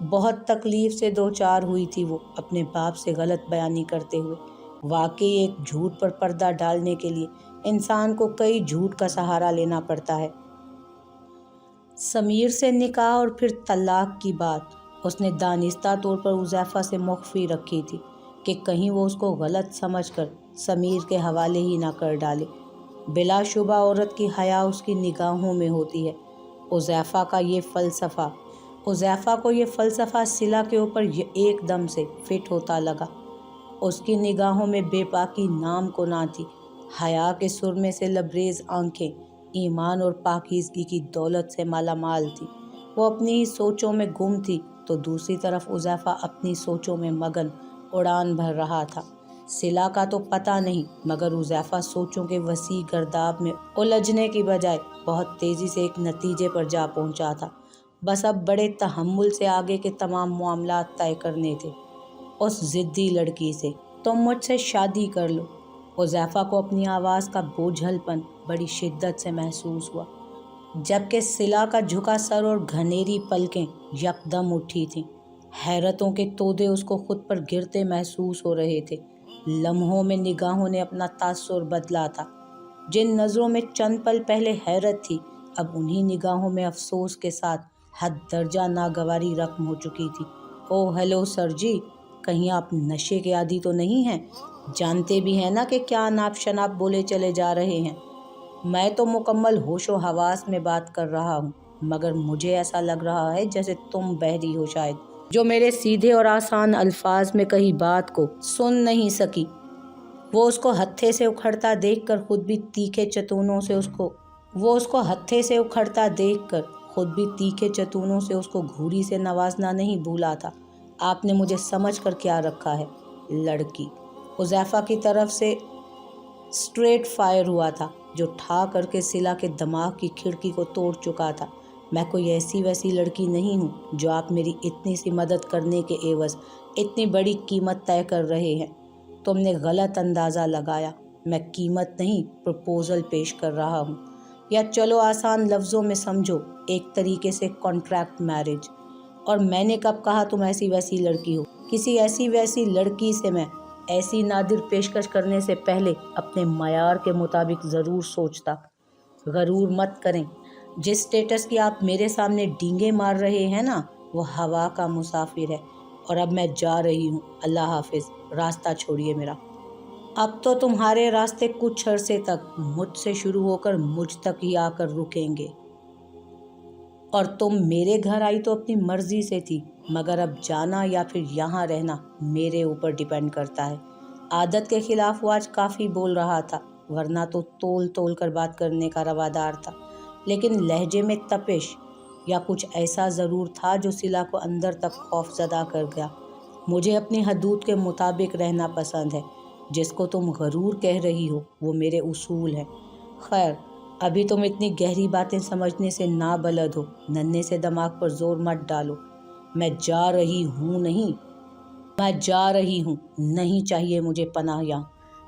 بہت تکلیف سے دو چار ہوئی تھی وہ اپنے باپ سے غلط بیانی کرتے ہوئے۔ واقعی ایک جھوٹ پر پردہ ڈالنے کے لیے انسان کو کئی جھوٹ کا سہارا لینا پڑتا ہے۔ سمیر سے نکاح اور پھر طلاق کی بات اس نے دانستہ طور پر حذیفہ سے مخفی رکھی تھی کہ کہیں وہ اس کو غلط سمجھ کر سمیر کے حوالے ہی نہ کر ڈالے۔ بلا شبہ عورت کی حیا اس کی نگاہوں میں ہوتی ہے۔ حذیفہ کو یہ فلسفہ صلہ کے اوپر ایک دم سے فٹ ہوتا لگا۔ اس کی نگاہوں میں بے پاکی نام کو نہ تھی۔ حیا کے سرمے سے لبریز آنکھیں ایمان اور پاکیزگی کی دولت سے مالا مال تھی۔ وہ اپنی ہی سوچوں میں گم تھی تو دوسری طرف حذیفہ اپنی سوچوں میں مگن اڑان بھر رہا تھا۔ صلہ کا تو پتہ نہیں، مگر حذیفہ سوچوں کے وسیع گرداب میں الجھنے کی بجائے بہت تیزی سے ایک نتیجے پر جا پہنچا تھا۔ بس اب بڑے تحمل سے آگے کے تمام معاملات طے کرنے تھے۔ اس ضدی لڑکی سے تم مجھ سے شادی کر لو۔ حذیفہ کو اپنی آواز کا بوجھل پن بڑی شدت سے محسوس ہوا، جبکہ صلہ کا جھکا سر اور گھنیری پلکیں یکدم اٹھی تھیں۔ حیرتوں کے تودے اس کو خود پر گرتے محسوس ہو رہے تھے۔ لمحوں میں نگاہوں نے اپنا تاثر بدلا تھا۔ جن نظروں میں چند پل پہلے حیرت تھی، اب انہی نگاہوں میں افسوس کے ساتھ حد درجہ ناگواری رقم ہو چکی تھی۔ او ہیلو سر جی، کہیں آپ نشے کے عادی تو نہیں ہیں؟ جانتے بھی ہیں نا کہ کیا ناپ شناپ بولے چلے جا رہے ہیں۔ میں تو مکمل ہوش و حواس میں بات کر رہا ہوں، مگر مجھے ایسا لگ رہا ہے جیسے تم بہری ہو شاید، جو میرے سیدھے اور آسان الفاظ میں کہی بات کو سن نہیں سکی۔ وہ اس کو ہتھے سے اکھڑتا دیکھ کر خود بھی تیکھے چتونوں سے اس کو گھوری سے نوازنا نہیں بھولا تھا۔ آپ نے مجھے سمجھ کر کیا رکھا ہے؟ لڑکی حذیفہ کی طرف سے سٹریٹ فائر ہوا تھا، جو ٹھا کر کے صلہ کے دماغ کی کھڑکی کو توڑ چکا تھا۔ میں کوئی ایسی ویسی لڑکی نہیں ہوں جو آپ میری اتنی سی مدد کرنے کے عوض اتنی بڑی قیمت طے کر رہے ہیں۔ تم نے غلط اندازہ لگایا۔ میں قیمت نہیں، پرپوزل پیش کر رہا ہوں، یا چلو آسان لفظوں میں سمجھو، ایک طریقے سے کانٹریکٹ میرج۔ اور میں نے کب کہا تم ایسی ویسی لڑکی ہو؟ کسی ایسی ویسی لڑکی سے میں ایسی نادر پیشکش کرنے سے پہلے اپنے معیار کے مطابق ضرور سوچتا۔ غرور مت کریں، جس سٹیٹس کی آپ میرے سامنے ڈینگے مار رہے ہیں نا، وہ ہوا کا مسافر ہے، اور اب میں جا رہی ہوں۔ اللہ حافظ، راستہ چھوڑیے میرا۔ اب تو تمہارے راستے کچھ عرصے تک مجھ سے شروع ہو کر مجھ تک ہی آ کر رکیں گے۔ اور تم میرے گھر آئی تو اپنی مرضی سے تھی، مگر اب جانا یا پھر یہاں رہنا میرے اوپر ڈیپینڈ کرتا ہے۔ عادت کے خلاف وہ آج کافی بول رہا تھا، ورنہ تو تول تول کر بات کرنے کا روادار تھا، لیکن لہجے میں تپش یا کچھ ایسا ضرور تھا جو صلہ کو اندر تک خوف زدہ کر گیا۔ مجھے اپنی حدود کے مطابق رہنا پسند ہے۔ جس کو تم غرور کہہ رہی ہو وہ میرے اصول ہیں۔ خیر، ابھی تم اتنی گہری باتیں سمجھنے سے نابلد ہو، ننھے سے دماغ پر زور مت ڈالو۔ میں جا رہی ہوں، نہیں چاہیے مجھے پناہ یہاں۔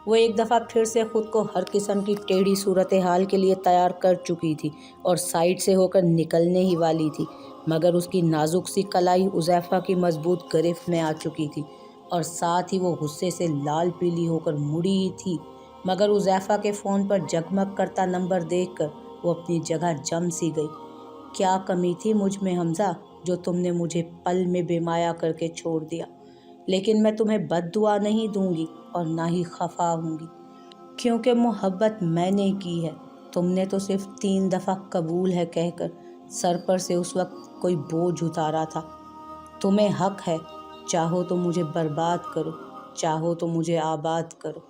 وہ ایک دفعہ پھر سے خود کو ہر قسم کی ٹیڑھی صورتحال کے لیے تیار کر چکی تھی اور سائڈ سے ہو کر نکلنے ہی والی تھی، مگر اس کی نازک سی کلائی حذیفہ کی مضبوط گرفت میں آ چکی تھی، اور ساتھ ہی وہ غصے سے لال پیلی ہو کر مڑی ہی تھی، مگر حذیفہ کے فون پر جگمگ کرتا نمبر دیکھ کر وہ اپنی جگہ جم سی گئی۔ کیا کمی تھی مجھ میں حمزہ، جو تم نے مجھے پل میں بے مایا کر کے چھوڑ دیا؟ لیکن میں تمہیں بد دعا نہیں دوں گی اور نہ ہی خفا ہوں گی، کیونکہ محبت میں نے کی ہے۔ تم نے تو صرف 3 دفعہ قبول ہے کہہ کر سر پر سے اس وقت کوئی بوجھ اتارا تھا۔ تمہیں حق ہے، چاہو تو مجھے برباد کرو، چاہو تو مجھے آباد کرو،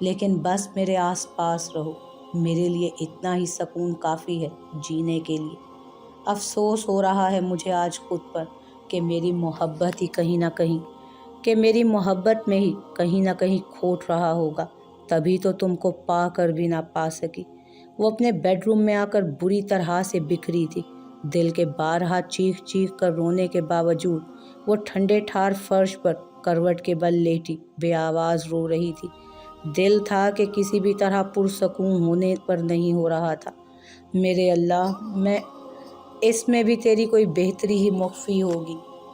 لیکن بس میرے آس پاس رہو۔ میرے لیے اتنا ہی سکون کافی ہے جینے کے لیے۔ افسوس ہو رہا ہے مجھے آج خود پر کہ میری محبت میں ہی کہیں نہ کہیں کھوٹ رہا ہوگا، تبھی تو تم کو پا کر بھی نہ پا سکی۔ وہ اپنے بیڈ روم میں آ کر بری طرح سے بکھری تھی۔ دل کے بارہا چیخ چیخ کر رونے کے باوجود وہ ٹھنڈے ٹھار فرش پر کروٹ کے بل لیٹی بے آواز رو رہی تھی۔ دل تھا کہ کسی بھی طرح پرسکون ہونے پر نہیں ہو رہا تھا۔ میرے اللہ، اس میں بھی تیری کوئی بہتری ہی مخفی ہوگی،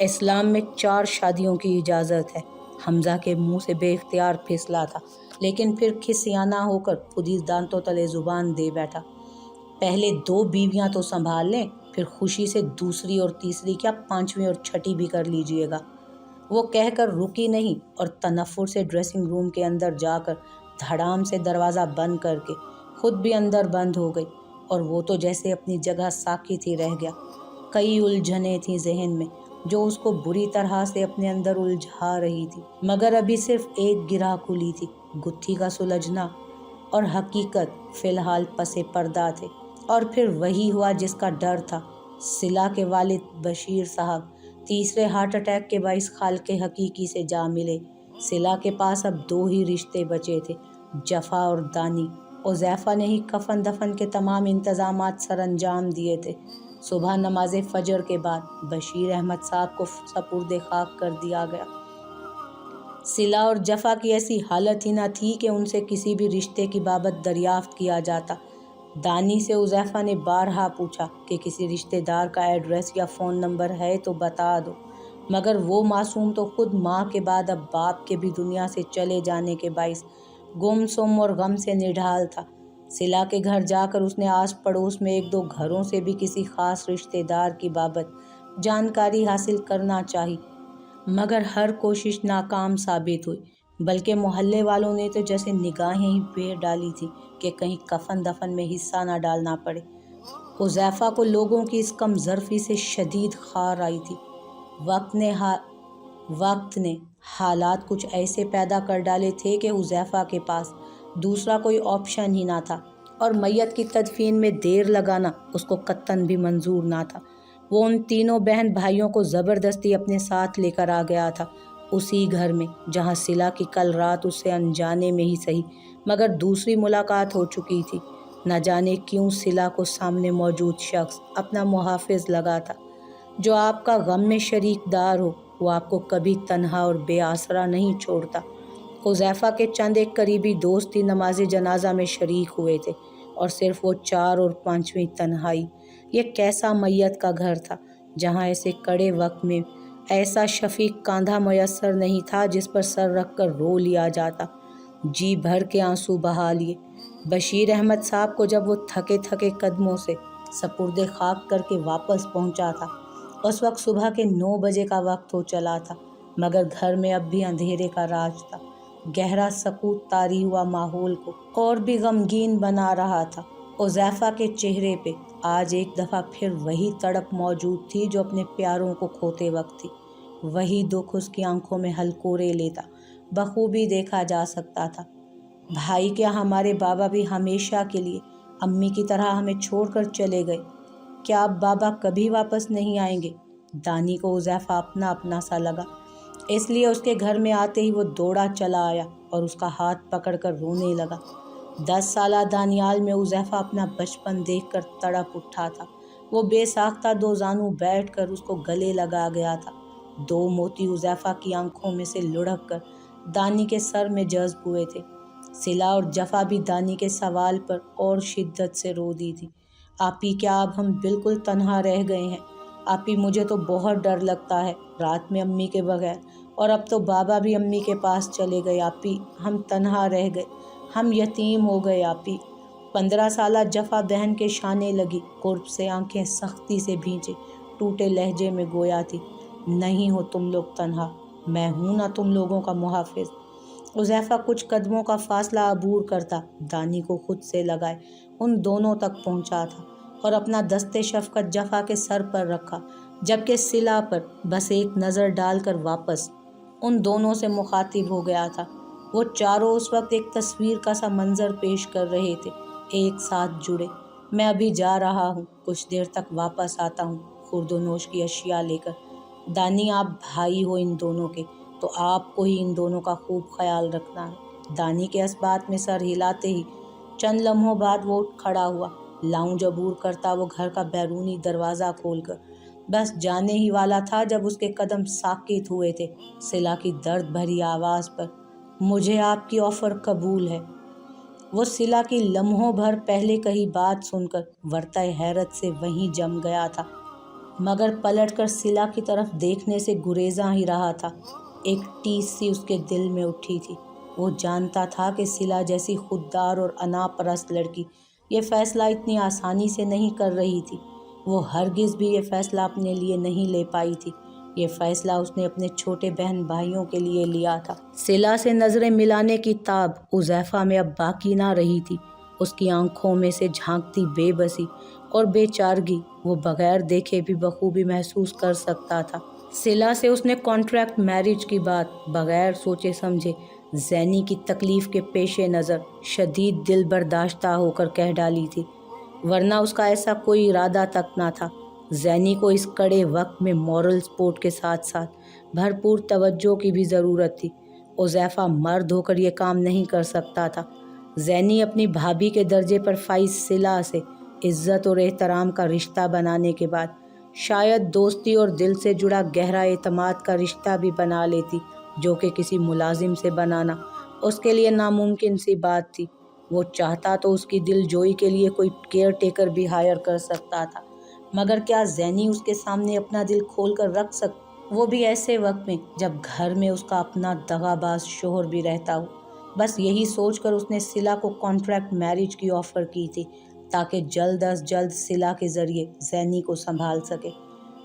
اسلام میں 4 شادیوں کی اجازت ہے۔ حمزہ کے منہ سے بے اختیار پھسلا تھا، لیکن پھر کھسیانہ ہو کر خود ہی دانتوں تلے زبان دے بیٹھا۔ پہلے 2 بیویاں تو سنبھال لیں، پھر خوشی سے دوسری اور تیسری کیا 5ویں اور 6ٹھی بھی کر لیجئے گا۔ وہ کہہ کر رکی نہیں اور تنفر سے ڈریسنگ روم کے اندر جا کر دھڑام سے دروازہ بند کر کے خود بھی اندر بند ہو گئی، اور وہ تو جیسے اپنی جگہ ساکت ہی رہ گیا۔ کئی الجھنیں تھیں ذہن میں جو اس کو بری طرح سے اپنے اندر الجھا رہی تھی، مگر ابھی صرف ایک گرہ کھلی تھی، گتھی کا سلجھنا، اور حقیقت فی الحال پس پردہ تھے۔ اور پھر وہی ہوا جس کا ڈر تھا۔ صلہ کے والد بشیر صاحب تیسرے ہارٹ اٹیک کے باعث خالق حقیقی سے جا ملے۔ صلہ کے پاس اب 2 ہی رشتے بچے تھے، جفا اور دانی۔ حذیفہ نے ہی کفن دفن کے تمام انتظامات سر انجام دیے تھے۔ صبح نماز فجر کے بعد بشیر احمد صاحب کو سپرد خاک کر دیا گیا۔ صلہ اور جفا کی ایسی حالت ہی نہ تھی کہ ان سے کسی بھی رشتے کی بابت دریافت کیا جاتا۔ دانی سے حذیفہ نے بارہا پوچھا کہ کسی رشتے دار کا ایڈریس یا فون نمبر ہے تو بتا دو، مگر وہ معصوم تو خود ماں کے بعد اب باپ کے بھی دنیا سے چلے جانے کے باعث گم سم اور غم سے نڈھال تھا۔ صلہ کے گھر جا کر اس نے آس پڑوس میں 1-2 گھروں سے بھی کسی خاص رشتے دار کی بابت جانکاری حاصل کرنا چاہی، مگر ہر کوشش ناکام ثابت ہوئی، بلکہ محلے والوں نے تو جیسے نگاہیں ہی پھیر ڈالی تھی کہ کہیں کفن دفن میں حصہ نہ ڈالنا پڑے۔ حذیفہ کو لوگوں کی اس کم ظرفی سے شدید خار آئی تھی۔ وقت نے حالات کچھ ایسے پیدا کر ڈالے تھے کہ حذیفہ کے پاس دوسرا کوئی آپشن ہی نہ تھا، اور میت کی تدفین میں دیر لگانا اس کو قطعاً بھی منظور نہ تھا۔ وہ ان تینوں بہن بھائیوں کو زبردستی اپنے ساتھ لے کر آ گیا تھا، اسی گھر میں جہاں صلہ کی کل رات اس سے انجانے میں ہی صحیح مگر دوسری ملاقات ہو چکی تھی۔ نہ جانے کیوں صلہ کو سامنے موجود شخص اپنا محافظ لگا تھا۔ جو آپ کا غم میں شریک دار ہو وہ آپ کو کبھی تنہا اور بے آسرا نہیں چھوڑتا۔ حذیفہ کے چند ایک قریبی دوست ہی نماز جنازہ میں شریک ہوئے تھے، اور صرف وہ 4 اور 5ویں تنہائی۔ یہ کیسا میت کا گھر تھا جہاں ایسے کڑے وقت میں ایسا شفیق کاندھا میسر نہیں تھا جس پر سر رکھ کر رو لیا جاتا۔ جی بھر کے آنسو بہا لیے۔ بشیر احمد صاحب کو جب وہ تھکے تھکے قدموں سے سپرد خاک کر کے واپس پہنچا تھا، اس وقت صبح کے 9 بجے کا وقت ہو چلا تھا، مگر گھر میں اب بھی اندھیرے کا راج تھا۔ گہرا سکوت طاری ہوا ماحول کو اور بھی غمگین بنا رہا تھا۔ حذیفہ کے چہرے پہ آج ایک دفعہ پھر وہی تڑپ موجود تھی جو اپنے پیاروں کو کھوتے وقت تھی۔ وہی دکھ اس کی آنکھوں میں ہلکورے لیتا بخوبی دیکھا جا سکتا تھا۔ بھائی کیا ہمارے بابا بھی ہمیشہ کے لیے امی کی طرح ہمیں چھوڑ کر چلے گئے؟ کیا اب بابا کبھی واپس نہیں آئیں گے؟ دانی کو حذیفہ اپنا اپنا سا لگا، اس لیے اس کے گھر میں آتے ہی وہ دوڑا چلا آیا اور اس کا ہاتھ پکڑ کر رونے لگا۔ 10 سالہ دانیال میں حذیفہ اپنا بچپن دیکھ کر تڑپ اٹھا تھا۔ وہ بے ساختہ 2 زانوں بیٹھ کر اس کو گلے لگا گیا تھا۔ 2 موتی حذیفہ کی آنکھوں میں سے لڑھک کر دانی کے سر میں جذب ہوئے تھے۔ صلہ اور جفا بھی دانی کے سوال پر اور شدت سے رو دی تھی۔ آپی کیا اب ہم بالکل تنہا رہ گئے ہیں؟ آپی مجھے تو بہت ڈر لگتا ہے رات میں امی کے بغیر، اور اب تو بابا بھی امی کے پاس چلے گئے۔ آپی ہم تنہا رہ گئے، ہم یتیم ہو گئے آپی۔ 15 سالہ جفا بہن کے شانے لگی، قرب سے آنکھیں سختی سے بھیجے ٹوٹے لہجے میں گویا تھی، نہیں ہو تم لوگ تنہا، میں ہوں نا تم لوگوں کا محافظ۔ حذیفہ کچھ قدموں کا فاصلہ عبور کرتا دانی کو خود سے لگائے ان دونوں تک پہنچا تھا، اور اپنا دست شفقت جفا کے سر پر رکھا، جبکہ صلہ پر بس ایک نظر ڈال کر واپس ان دونوں سے مخاطب ہو گیا تھا۔ وہ چاروں اس وقت ایک تصویر کا سا منظر پیش کر رہے تھے، ایک ساتھ جڑے۔ میں ابھی جا رہا ہوں، کچھ دیر تک واپس آتا ہوں خورد و نوش کی اشیاء لے کر۔ دانی آپ بھائی ہو ان دونوں کے، تو آپ کو ہی ان دونوں کا خوب خیال رکھنا ہے۔ دانی کے اس بات میں سر ہلاتے ہی چند لمحوں بعد وہ اٹھ کھڑا ہوا، لاؤنج عبور کرتا وہ گھر کا بیرونی دروازہ کھول کر بس جانے ہی والا تھا جب اس کے قدم ساکت ہوئے تھے صلہ کی درد بھری آواز پر، مجھے آپ کی آفر قبول ہے۔ وہ صلہ کی لمحوں بھر پہلے کہی بات سن کر ورطۂ حیرت سے وہیں جم گیا تھا۔ مگر پلٹ کر سلا کی طرف دیکھنے سے گریزاں ہی رہا تھا۔ ایک ٹیس سی اس کے دل میں اٹھی تھی۔ وہ جانتا تھا کہ سلا جیسی خوددار اور انا پرست لڑکی یہ فیصلہ اتنی آسانی سے نہیں کر رہی تھی۔ وہ ہرگز بھی یہ فیصلہ اپنے لیے نہیں لے پائی تھی۔ یہ فیصلہ اس نے اپنے چھوٹے بہن بھائیوں کے لیے لیا تھا۔ سلا سے نظریں ملانے کی تاب حذیفہ میں اب باقی نہ رہی تھی۔ اس کی آنکھوں میں سے جھانکتی بے بسی اور بے چارگی وہ بغیر دیکھے بھی بخوبی محسوس کر سکتا تھا۔ سلا سے اس نے کانٹریکٹ میرج کی بات بغیر سوچے سمجھے زینی کی تکلیف کے پیش نظر شدید دل برداشتہ ہو کر کہہ ڈالی تھی، ورنہ اس کا ایسا کوئی ارادہ تک نہ تھا۔ زینی کو اس کڑے وقت میں مورل سپورٹ کے ساتھ ساتھ بھرپور توجہ کی بھی ضرورت تھی۔ حذیفہ مرد ہو کر یہ کام نہیں کر سکتا تھا۔ زینی اپنی بھابھی کے درجے پر فائز سلا سے عزت اور احترام کا رشتہ بنانے کے بعد شاید دوستی اور دل سے جڑا گہرا اعتماد کا رشتہ بھی بنا لیتی، جو کہ کسی ملازم سے بنانا اس کے لیے ناممکن سی بات تھی۔ وہ چاہتا تو اس کی دل جوئی کے لیے کوئی کیئر ٹیکر بھی ہائر کر سکتا تھا، مگر کیا زینی اس کے سامنے اپنا دل کھول کر رکھ سکتا، وہ بھی ایسے وقت میں جب گھر میں اس کا اپنا دغاباز شوہر بھی رہتا ہو۔ بس یہی سوچ کر اس نے سلا کو کانٹریکٹ میرج کی آفر کی تھی تاکہ جلد از جلد سلا کے ذریعے زینی کو سنبھال سکے۔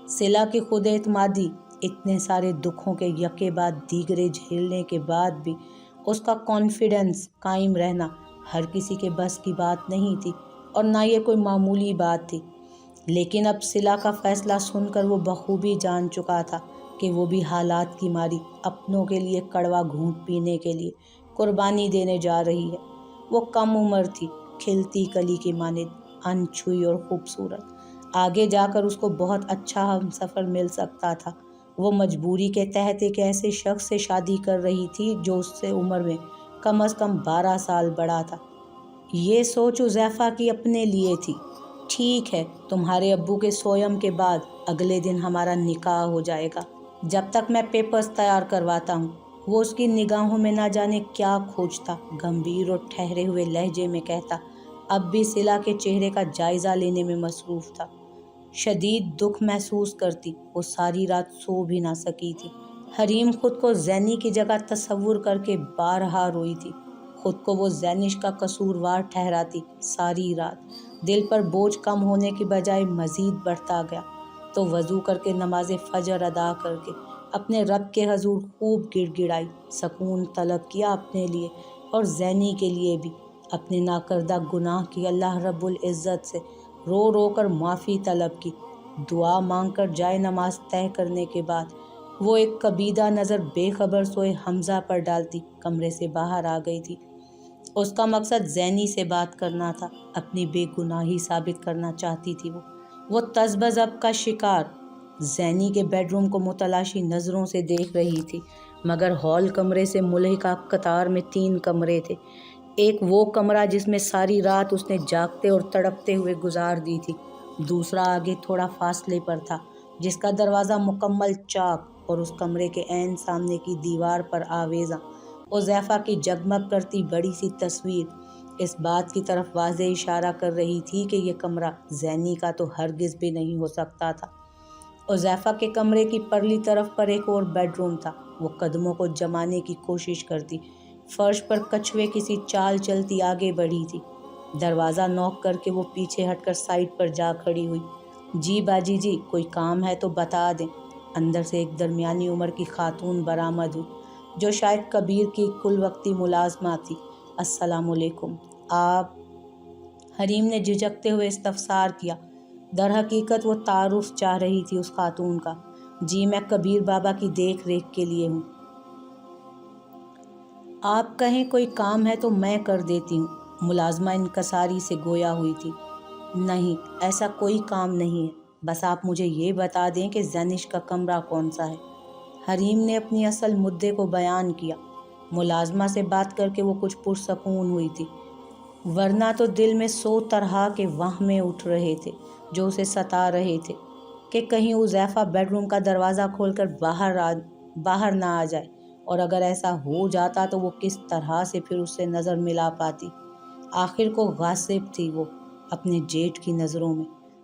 سلا کی خود اعتمادی اتنے سارے دکھوں کے یکے بعد دیگرے جھیلنے کے بعد بھی اس کا کانفیڈنس قائم رہنا ہر کسی کے بس کی بات نہیں تھی، اور نہ یہ کوئی معمولی بات تھی۔ لیکن اب سلا کا فیصلہ سن کر وہ بخوبی جان چکا تھا کہ وہ بھی حالات کی ماری اپنوں کے لیے کڑوا گھونٹ پینے کے لیے قربانی دینے جا رہی ہے۔ وہ کم عمر تھی، کھلتی کلی کی مانند انچھوئی اور خوبصورت۔ آگے جا کر اس کو بہت اچھا ہم سفر مل سکتا تھا۔ وہ مجبوری کے تحت ایک ایسے شخص سے شادی کر رہی تھی جو اس سے عمر میں کم از کم 12 سال بڑا تھا۔ یہ سوچ حذیفہ کی اپنے لیے تھی۔ ٹھیک ہے، تمہارے ابو کے سوئم کے بعد اگلے دن ہمارا نکاح ہو جائے گا، جب تک میں پیپرز تیار کرواتا ہوں۔ وہ اس کی نگاہوں میں نہ جانے کیا کھوجتا، گمبھیر اور ٹھہرے ہوئے لہجے میں کہتا، اب بھی سلا کے چہرے کا جائزہ لینے میں مصروف تھا۔ شدید دکھ محسوس کرتی وہ ساری رات سو بھی نہ سکی تھی۔ حریم خود کو زینی کی جگہ تصور کر کے بارہا روئی تھی۔ خود کو وہ زینش کا قصوروار ٹھہراتی۔ ساری رات دل پر بوجھ کم ہونے کی بجائے مزید بڑھتا گیا، تو وضو کر کے نماز فجر ادا کر کے اپنے رب کے حضور خوب گڑ گڑائی، سکون طلب کیا اپنے لیے اور زینی کے لیے بھی۔ اپنے ناکردہ گناہ کی اللہ رب العزت سے رو رو کر معافی طلب کی۔ دعا مانگ کر جائے نماز طے کرنے کے بعد وہ ایک کبیدہ نظر بے خبر سوئے حمزہ پر ڈالتی کمرے سے باہر آ گئی تھی۔ اس کا مقصد زینی سے بات کرنا تھا، اپنی بے گناہی ثابت کرنا چاہتی تھی۔ وہ تذبذب کا شکار زینی کے بیڈ روم کو متلاشی نظروں سے دیکھ رہی تھی، مگر ہال کمرے سے ملحقہ قطار میں 3 کمرے تھے۔ ایک وہ کمرہ جس میں ساری رات اس نے جاگتے اور تڑپتے ہوئے گزار دی تھی، دوسرا آگے تھوڑا فاصلے پر تھا جس کا دروازہ مکمل چاک اور اس کمرے کے عین سامنے کی دیوار پر آویزاں حذیفہ کی جگمگ کرتی بڑی سی تصویر اس بات کی طرف واضح اشارہ کر رہی تھی کہ یہ کمرہ زینی کا تو ہرگز بھی نہیں ہو سکتا تھا۔ حذیفہ کے کمرے کی پرلی طرف پر ایک اور بیڈ روم تھا۔ وہ قدموں کو جمانے کی کوشش کرتی فرش پر کچھوے کسی چال چلتی آگے بڑھی تھی۔ دروازہ نوک کر کے وہ پیچھے ہٹ کر سائڈ پر جا کھڑی ہوئی۔ جی باجی جی، کوئی کام ہے تو بتا دیں۔ اندر سے ایک درمیانی عمر کی خاتون برآمد ہوئی جو شاید کبیر کی کل وقتی ملازمہ تھی۔ السلام علیکم، آپ؟ حریم نے جھجکتے ہوئے استفسار کیا۔ در حقیقت وہ تعارف چاہ رہی تھی اس خاتون کا۔ جی، میں کبیر بابا کی دیکھ ریکھ کے لیے ہوں۔ آپ کہیں کوئی کام ہے تو میں کر دیتی ہوں۔ ملازمہ انکساری سے گویا ہوئی تھی۔ نہیں، ایسا کوئی کام نہیں ہے، بس آپ مجھے یہ بتا دیں کہ زینش کا کمرہ کون سا ہے۔ حریم نے اپنی اصل مدعے کو بیان کیا۔ ملازمہ سے بات کر کے وہ کچھ پرسکون ہوئی تھی، ورنہ تو دل میں 100 طرح کے وہمیں اٹھ رہے تھے جو اسے ستا رہے تھے کہ کہیں حذیفہ بیڈ روم کا دروازہ کھول کر باہر نہ آ جائے، اور اگر ایسا ہو جاتا تو وہ کس طرح سے پھر اس سے نظر ملا پاتی۔ آخر کو غاصب تھی وہ اپنے جیٹ کی نظروں میں۔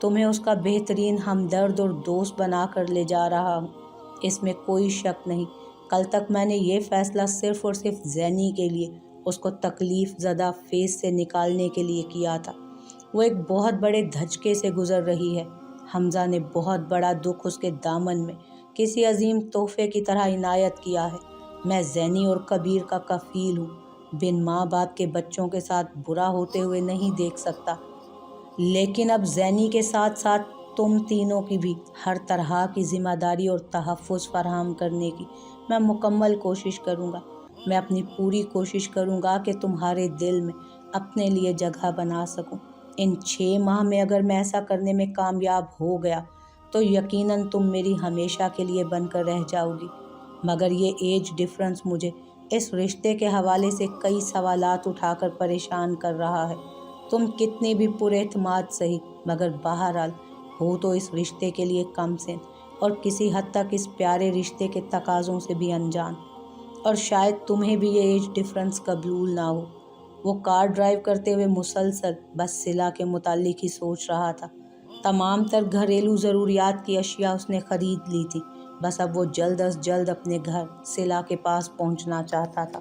تمہیں اس کا بہترین ہمدرد اور دوست بنا کر لے جا رہا ہوں، اس میں کوئی شک نہیں۔ کل تک میں نے یہ فیصلہ صرف اور صرف زینی کے لیے، اس کو تکلیف زدہ فیس سے نکالنے کے لیے کیا تھا۔ وہ ایک بہت بڑے دھچکے سے گزر رہی ہے۔ حمزہ نے بہت بڑا دکھ اس کے دامن میں کسی عظیم تحفے کی طرح عنایت کیا ہے۔ میں زینی اور کبیر کا کفیل ہوں، بن ماں باپ کے بچوں کے ساتھ برا ہوتے ہوئے نہیں دیکھ سکتا، لیکن اب زینی کے ساتھ ساتھ تم تینوں کی بھی ہر طرح کی ذمہ داری اور تحفظ فراہم کرنے کی میں مکمل کوشش کروں گا۔ میں اپنی پوری کوشش کروں گا کہ تمہارے دل میں اپنے لیے جگہ بنا سکوں۔ ان 6 ماہ میں اگر میں ایسا کرنے میں کامیاب ہو گیا تو یقیناً تم میری ہمیشہ کے لیے بن کر رہ جاؤ گی، مگر یہ ایج ڈفرنس مجھے اس رشتے کے حوالے سے کئی سوالات اٹھا کر پریشان کر رہا ہے۔ تم کتنی بھی پر اعتماد سہی، مگر بہرحال ہو تو اس رشتے کے لیے کم سن اور کسی حد تک اس پیارے رشتے کے تقاضوں سے بھی انجان، اور شاید تمہیں بھی یہ ایج ڈفرنس قبول نہ ہو۔ وہ کار ڈرائیو کرتے ہوئے مسلسل بس صلہ کے متعلق ہی سوچ رہا تھا۔ تمام تر گھریلو ضروریات کی اشیاء اس نے خرید لی تھی، بس اب وہ جلد از جلد اپنے گھر صلہ کے پاس پہنچنا چاہتا تھا۔